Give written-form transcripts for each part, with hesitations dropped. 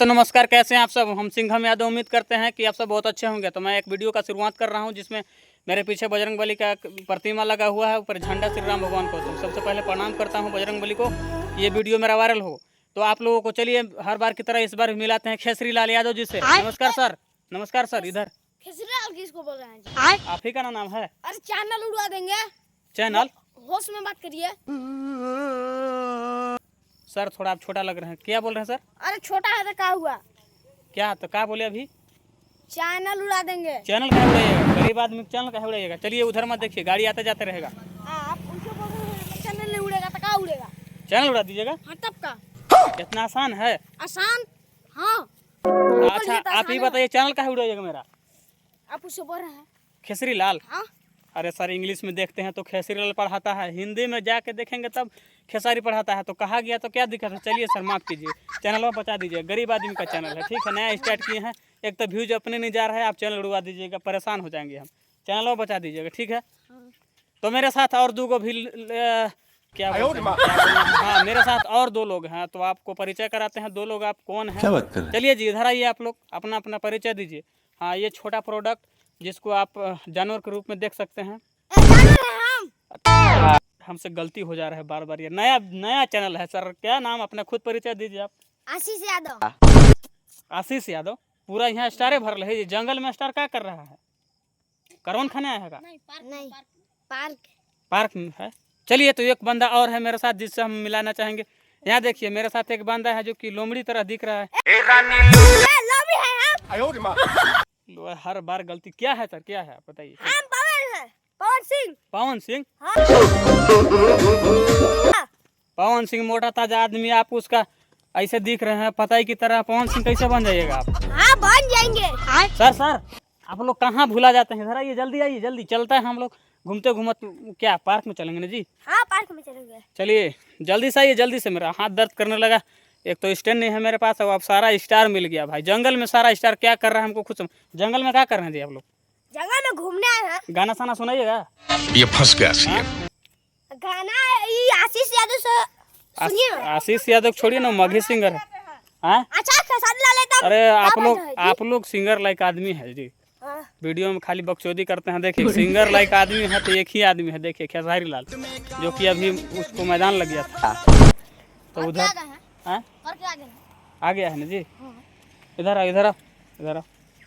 तो नमस्कार, कैसे हैं आप सब। हम सिंघम यादव, उम्मीद करते हैं कि आप सब बहुत अच्छे होंगे। तो मैं एक वीडियो का शुरुआत कर रहा हूं जिसमें मेरे पीछे बजरंगबली का प्रतिमा लगा हुआ है, ऊपर झंडा श्री राम भगवान को। तो सबसे पहले प्रणाम करता हूं बजरंगबली को, ये वीडियो मेरा वायरल हो। तो आप लोगों को चलिए हर बार की तरह इस बार भी मिलाते हैं खेसरी लाल यादव जी से। नमस्कार सर। नमस्कार सर। इधर खेसरी लाल किसको बोल रहे हैं जी? आप ही का नाम है? अरे चैनल उड़वा देंगे। चैनल होश में बात करिए सर, थोड़ा आप छोटा लग रहे हैं। क्या बोल रहे हैं सर? अरे छोटा है तो क्या हुआ? क्या तो क्या बोले अभी? चैनल उड़ा देंगे। चैनल कहाँ उड़ाइएगा? गरीब आदमी चैनल कहाँ उड़ाइएगा? चलिए उधर मत देखिए, गाड़ी आते जाते रहेगा। आप उनको बोल रहे हैं चैनल नहीं उड़ेगा तो क्या उड़ेगा? चैनल उड़ा दीजिएगा। हाँ तब का इतना आसान है? आसान। हाँ अच्छा आप ही बताइए, चैनल कहाँ उड़ाइएगा मेरा? आप उससे बोल रहे हैं खेसरी लाल। हाँ। अरे सर, इंग्लिश में देखते हैं तो खेसरी लाल पढ़ाता है, हिंदी में जाके देखेंगे तब खेसारी पढ़ाता है। तो कहा गया तो क्या दिक्कत है? चलिए सर माफ़ कीजिए, चैनल में बचा दीजिए। गरीब आदमी का चैनल है, ठीक है, नया स्टार्ट किए हैं। एक तो व्यूज अपने नहीं जा रहा है, आप चैनल उड़वा दीजिएगा, परेशान हो जाएंगे हम। चैनल में बचा दीजिएगा, ठीक है। तो मेरे साथ और दो को भी क्या बोलते हैं? हाँ, मेरे साथ और दो लोग हैं, तो आपको परिचय कराते हैं। दो लोग आप कौन हैं? चलिए जी इधर आइए, आप लोग अपना अपना परिचय दीजिए। हाँ, ये छोटा प्रोडक्ट जिसको आप जानवर के रूप में देख सकते हैं। हमसे गलती हो जा रहा है बार बार। ये नया नया चैनल है सर, क्या नाम? अपना खुद परिचय दीजिए आप। आशीष यादव। आशीष यादव। पूरा यहाँ स्टारे भर है। जंगल में स्टार क्या कर रहा है? करवन खाने आया है? नहीं पार्क पार्क में है। चलिए, तो एक बंदा और है मेरे साथ जिससे हम मिलाना चाहेंगे। यहाँ देखिए, मेरे साथ एक बंदा है जो कि लोमड़ी तरह दिख रहा है। हर बार गलती क्या है सर? क्या है आप बताइए। पवन सिंह। पवन सिंह? हाँ। पवन सिंह मोटा ताजा आदमी, आप उसका ऐसे दिख रहे हैं पता ही की तरह। पवन सिंह कैसे बन जाइएगा आप? हाँ बन जाएंगे। सर आप लोग कहाँ भूला जाते हैं? जरा ये जल्दी आइए, जल्दी चलता है। हम लोग घूमते घूमते क्या पार्क में चलेंगे ना जी? हाँ पार्क में चलेंगे। चलिए जल्दी से आइए, जल्दी से। मेरा हाथ दर्द करने लगा। एक तो स्टैंड नहीं है मेरे पास, अब सारा स्टार मिल गया भाई। जंगल में सारा स्टार क्या कर रहा है हमको खुद जंगल में क्या कर रहे हैं जी आप लोग? जंगल में घूमने आए हैं। गाना साना सुनाइएगा। ये फंस गया सीएम। गाना ये आशीष यादव से सुनिए। आशीष यादव छोड़िए ना, मघी सिंगर है। हाँ? अच्छा खेसारी लाल यादव। अरे आप लोग सिंगर लाइक आदमी है जी। वीडियो में खाली बकचोदी करते हैं। देखिए सिंगर लाइक आदमी है तो एक ही आदमी है, देखिए खेसारी लाल, जो कि अभी उसको मैदान लग गया था। तो उधर आ गया है ना जी। इधर आओ, इधर आओ, इधर आओ।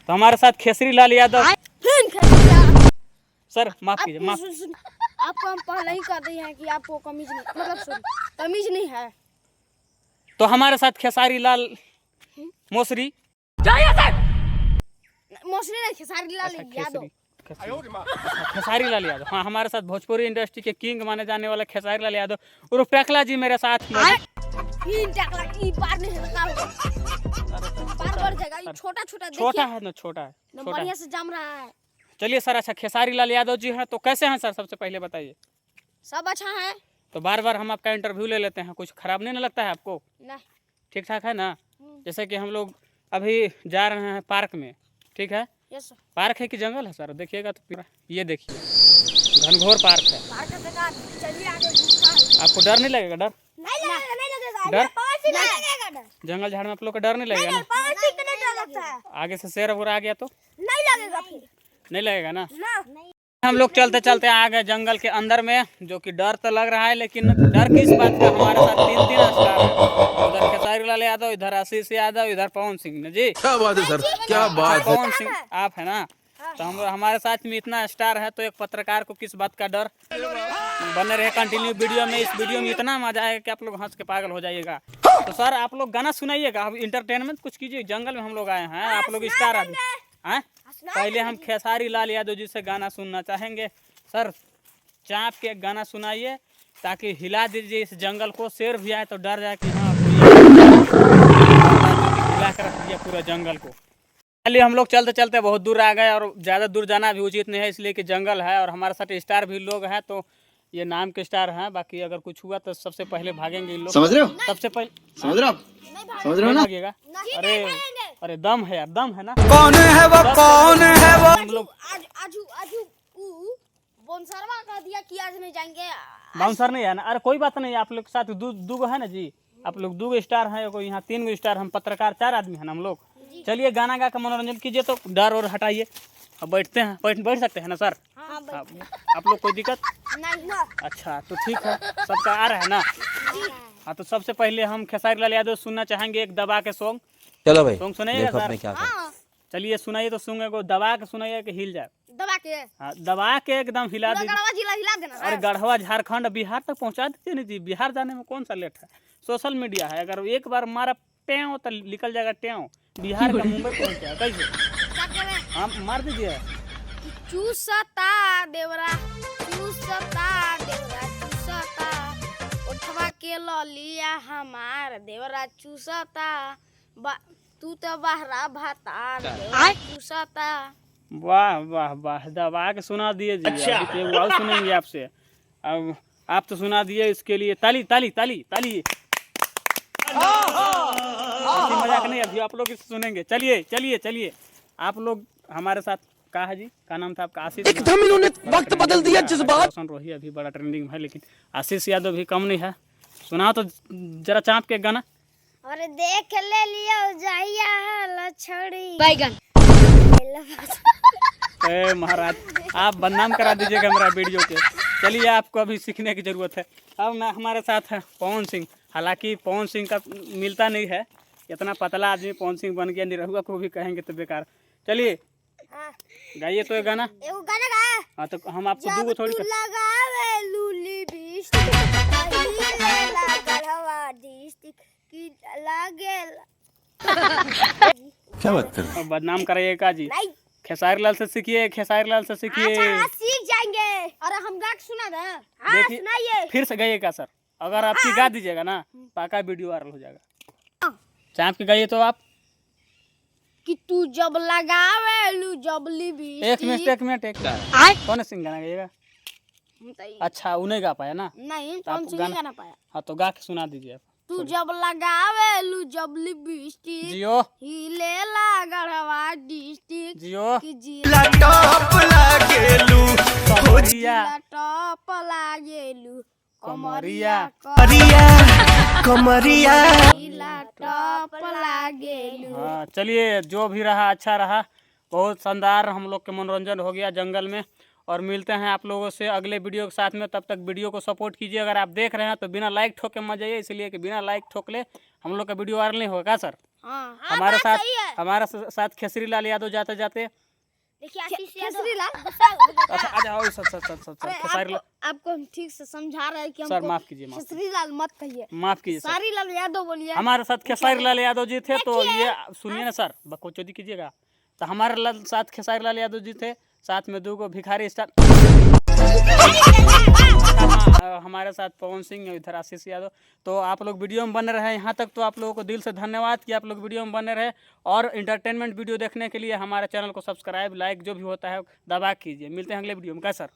तो हमारे साथ खेसरी लाल यादव। सर माफ कीजिए, माफ। आपको हम पहले ही कह दिए हैं कि आपको कमीज नहीं, मतलब तमीज नहीं है। तो हमारे साथ खेसारी लाल मोसरी। मोसरी नहीं, खेसारी लाल यादव। खेसारी लाल यादव, हाँ, हमारे साथ भोजपुरी इंडस्ट्री के किंग माने जाने वाला खेसारी लाल यादव उर्फ टकला जी मेरे साथ। छोटा है ना, छोटा है, बढ़िया से जम रहा है। चलिए सर। अच्छा खेसारी लाल यादव जी हैं तो कैसे हैं सर? सबसे पहले बताइए। सब अच्छा है। तो बार बार हम आपका इंटरव्यू ले लेते हैं, कुछ खराब नहीं ना लगता है आपको? नहीं, ठीक ठाक है ना? जैसे कि हम लोग अभी जा रहे हैं पार्क में, ठीक है? Yes sir. पार्क है कि जंगल है सर? देखिएगा तो पूरा ये देखिए घनघोर पार्क है। चलिए आगे। आपको डर नहीं लगेगा? डर नहीं लगेगा। डर? लगेगा। जंगल झाड़ में आप लोग को डर नहीं लगेगा ना? नहीं लगता है। आगे से शेर वगैरह आ गया तो नहीं लगेगा फिर। नहीं लगेगा ना? ना। हम लोग चलते चलते आ गए जंगल के अंदर में, जो कि डर तो लग रहा है, लेकिन डर किस बात का? हमारे साथ तीन स्टार है। उधर खेसारी लाल यादव, इधर आशीष यादव, इधर पवन सिंह ने जी। क्या बात है सर, क्या बात है। पवन सिंह आप है ना? तो हम हमारे साथ में इतना स्टार है, तो एक पत्रकार को किस बात का डर? बने रहे कंटिन्यू वीडियो में। इस वीडियो में इतना मजा आएगा कि आप लोग हंस के पागल हो जाइएगा। तो सर आप लोग गाना सुनाइएगा, अब इंटरटेनमेंट कुछ कीजिए। जंगल में हम लोग आए हैं, आप लोग स्टार आदमी हैं। पहले हम खेसारी लाल यादव जी से गाना सुनना चाहेंगे। सर चाँप के गाना सुनाइए, ताकि हिला दीजिए इस जंगल को। शेर भी आए तो डर जाए कि हाँ हिला कर रख दिया पूरा जंगल को। चलिए हम लोग चलते चलते बहुत दूर आ गए, और ज़्यादा दूर जाना भी उचित नहीं है, इसलिए कि जंगल है और हमारे साथ स्टार भी लोग हैं। तो ये नाम के स्टार हैं, बाकी अगर कुछ हुआ तो सबसे पहले भागेंगे इन लोग। समझ रहे हो? सबसे पहले समझ रहे हो आप? समझ रहे हो ना? भागेगा। अरे दम है यार, दम है ना? कौन है वो, कौन है वो? हम लोग आजू बोनसरवा कह दिया कि आज नहीं जाएंगे। बाउंसर नहीं है ना? अरे कोई बात नहीं, आप लोग के साथ दू गो है ना जी। आप लोग 2 स्टार हैं, कोई यहाँ 3 स्टार, हम पत्रकार 4 आदमी हैं ना हम लोग। चलिए गाना गा कर मनोरंजन कीजिए, तो डर और हटाइए। अब बैठते हैं, बैठ सकते हैं ना सर? हाँ आप लोग कोई दिक्कत? नहीं ना। अच्छा तो ठीक है, सबका आ रहा है ना? हाँ तो सबसे पहले हम खेसारी लाल यादव सुनना चाहेंगे एक दबा के सॉन्ग। चलो भाई सॉन्ग सुनाइएगा देखो सर? अपने क्या हाँ चलिए सुनाइए, तो सुनेंगे को दबा के सुनाइए कि हिल जाए। दबा के हाँ दबा के एकदम हिला दीजिए। गढ़वा जिला हिला देना अरे गढ़वा झारखंड बिहार तक पहुंचा दीजिए नहीं जी, बिहार जाने में कौन सा लेट है? सोशल मीडिया है, अगर एक बार मारा ट्यों तो निकल जाएगा ट्यों, बिहार का मुंबई पहुंच जाएगा। कैसे? क्या कह रहे हैं? हाँ मार दीजिए। चूसता देवरा चूसता देवरा चूसता उठवा के ललिया हमार देवरा चूसता तू तो बहरा भाता देवरा चूसता। वाह वाह वाह, दबा के सुना दिए जी। अच्छा। अभी तो एक और सुनेंगे आपसे। अब आप तो सुना दिए, इसके लिए ताली ताली ताली ताली। ऐसी मजाक नहीं, अभी आप लोग इसे सुनेंगे। चलिए चलिए चलिए, आप लोग हमारे साथ। का है जी, का नाम था आपका? आशीष। एकदम इन्होंने वक्त बदल दिया जज्बात। रोशन रोही अभी बड़ा ट्रेंडिंग है, लेकिन आशीष यादव भी कम नहीं है। सुनाओ तो जरा चाँप के गाना। अरे देख ले लियो जाइया लछड़ी बैगन। ए महाराज, आप बदनाम करा दीजिएगा मेरा वीडियो के। चलिए आपको अभी सीखने की ज़रूरत है। अब ना हमारे साथ है पवन सिंह। हालांकि पवन सिंह का मिलता नहीं है, इतना पतला आदमी पवन सिंह बन गया, निरहुआ को भी कहेंगे तो बेकार। चलिए गाइए तो ये गाना। एगो गाना गा। हाँ तो हम आपको 2 थोड़ी लगावे लूली बीस गढ़वा डिस्ट्रिक्ट की लागे। क्या बात कर रहे बदनाम कराइएगा जी। नहीं खेसारी लाल से सीखिए, खेसारी लाल से सीखिए। अच्छा सीख जाएंगे। अरे हम गा के सुना दे। हाँ देखिए सुनाइए। फिर से गाइएगा सर, अगर आपकी गा दीजिएगा ना पाका वीडियो वायरल हो जाएगा। चाँप के गाइए तो आप। कि तू जब लगावे लू जबली बीस। एक मिनट कौन सिंह गाना गाइएगा? अच्छा उन्हें गा पाया ना? नहीं तो आप कौन सी गाना- गाना पाया। हाँ तो गा के सुना दीजिए आप। तू जब लगावे लू जबली बीस जियो हिले ला गढ़वा डिस्ट्रिक्ट जियो की जी टॉप लागेलू कमरिया टॉप लागेलू कमरिया कमरिया ला टॉप लागेलू। हाँ चलिए, जो भी रहा अच्छा रहा, बहुत शानदार हम लोग के मनोरंजन हो गया जंगल में। और मिलते हैं आप लोगों से अगले वीडियो के साथ में। तब तक वीडियो को सपोर्ट कीजिए। अगर आप देख रहे हैं तो बिना लाइक ठोके मत जाइए, इसलिए कि बिना लाइक ठोकले हम लोग का वीडियो वायरल नहीं होगा सर। हाँ हमारे साथ खेसरी लाल यादव जाते जाते। खेसरी लाल अच्छा आ जाओ सर खेसारी लाल। आपको हम ठीक से समझा रहे हैं कि सर हमको माफ कीजिए, खेसरी लाल मत कहिए, माफ कीजिए सर। खेसारी लाल यादव बोलिए। हमारे साथ खेसारी लाल यादव जी थे, तो ये सुनिए ना सर, बकचोदी कीजिएगा। तो हमारे साथ खेसारी लाल यादव जी थे, साथ में 2 भिखारी स्टार। हमारे साथ पवन सिंह, इधर आशीष यादव। तो आप लोग वीडियो में बने रहे यहाँ तक, तो आप लोगों को दिल से धन्यवाद कि आप लोग वीडियो में बने रहे। और इंटरटेनमेंट वीडियो देखने के लिए हमारे चैनल को सब्सक्राइब लाइक जो भी होता है दबा कीजिए। मिलते हैं अगले वीडियो में, क्या सर?